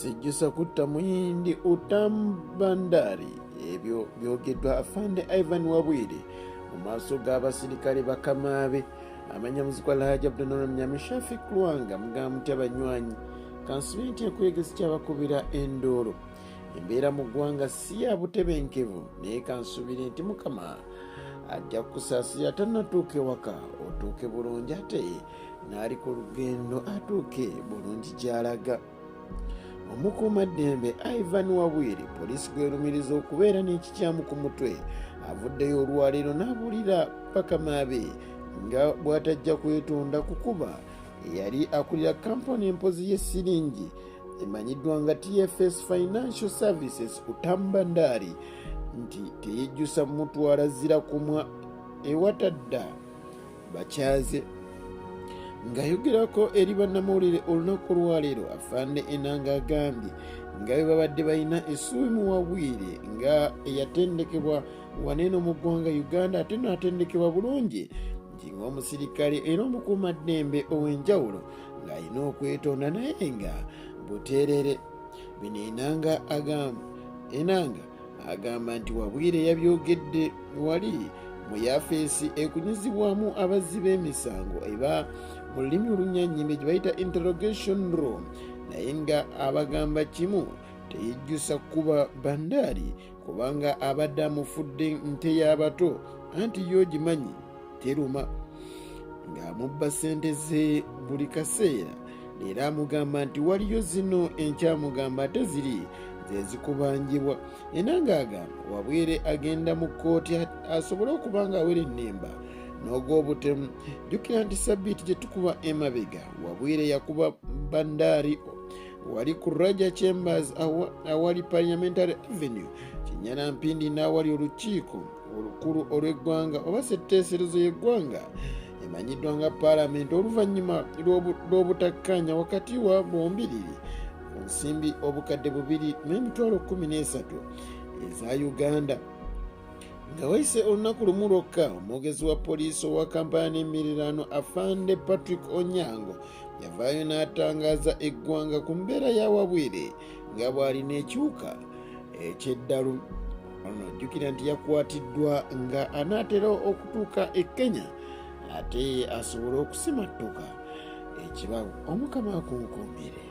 asijjusa kutta Muyindi utambandari. Ebyo byogeddwa Afande Ivan Wabwire mu maaso g'abasirikale bakamaabe amanyamuzikwa Laaja Abdunnono Mnyamishafi Kulwanga mugamuti abanywanyi kansubenti yakwegezi kyabakubira endoolo. Embeera mu ggwanga si ya butebenkevu naye kansubire nti Mukama ajja kukusaasira tannatuuka ewaka otuuke bulungi ate n'ali ku lugendo atuuke bulungi gy'alaga. Omukuumaddembe Ivan Wabwire poliisi gwerumiriza okubeera n'ekikyamu ku mutwe avuddeyo olwaleero n'abuulira bakamaabe nga bw'atajja kwetunda kukuba eyali akulira kampuni empozi y'essiringi emanyiddwa nga TFS Financial Services Utambandari nti teyejjusa mutwala zira kumwa ewatadda bakyaze. Ng'ayogerako eri bannamawulire olunaku olwaleero, Afande Enanga agambye nga bwe babadde balina essuubi mu Wabwire nga eyatendekebwa waneeno mu ggwanga Uganda ate n'atendekebwa bulungi nti ng'omusirikale era omukuumaddembe ow'enjawulo ng'alina okwetonda naye nga buteerere. Bino Enanga agamba nti Wabwire yabyogedde wali mu yafeesi ekunyuzibwamu abazzi b'emisango eba mu lulimi olunyanyimbe gye bayita interrogation room, naye nga abagamba kimu teyejjusa kuba bandaali kubanga abadde amufudde nte y'abato anti y'ogimanyi teruma, ng'amubba ssente ze buli kaseera. Era amugamba nti waliyo zino enkyamugamba ate ziri ze zikubanjibwa. Enanga agamba Wabwire agenda mu kkooti asobole okuba nga awera ennemba n'ogw'obutemu. Jjukira nti sabbiiti gye tukuba emabega Wabwire yakuba bandaari wali ku Raja Chambers awali Parliamentary Avenue Kinyana Mpindi n'awali olukiiko olukulu olw'eggwanga oba setteeserezo y'eggwanga emanyiddwa nga Parliament oluvannyuma lw'obutakkaanya wakati wa bombiriri ku nsimbi obukadde 2,13 eza Uganda. Nga wayise olunaku lumu lwokka omwogezi wa poliisi owa Kampala n'emmiriraano Afande Patrick Onyango yavaayo n'atangaaza eggwanga ku mbeera ya Wabwire nga bw'alina ekiwuka eky'eddalu. Ono jjukira nti yakwatiddwa nga anaatera okutuuka e Kenya ate asobole okusimattuka ekibabu. Omukama akunkuumire.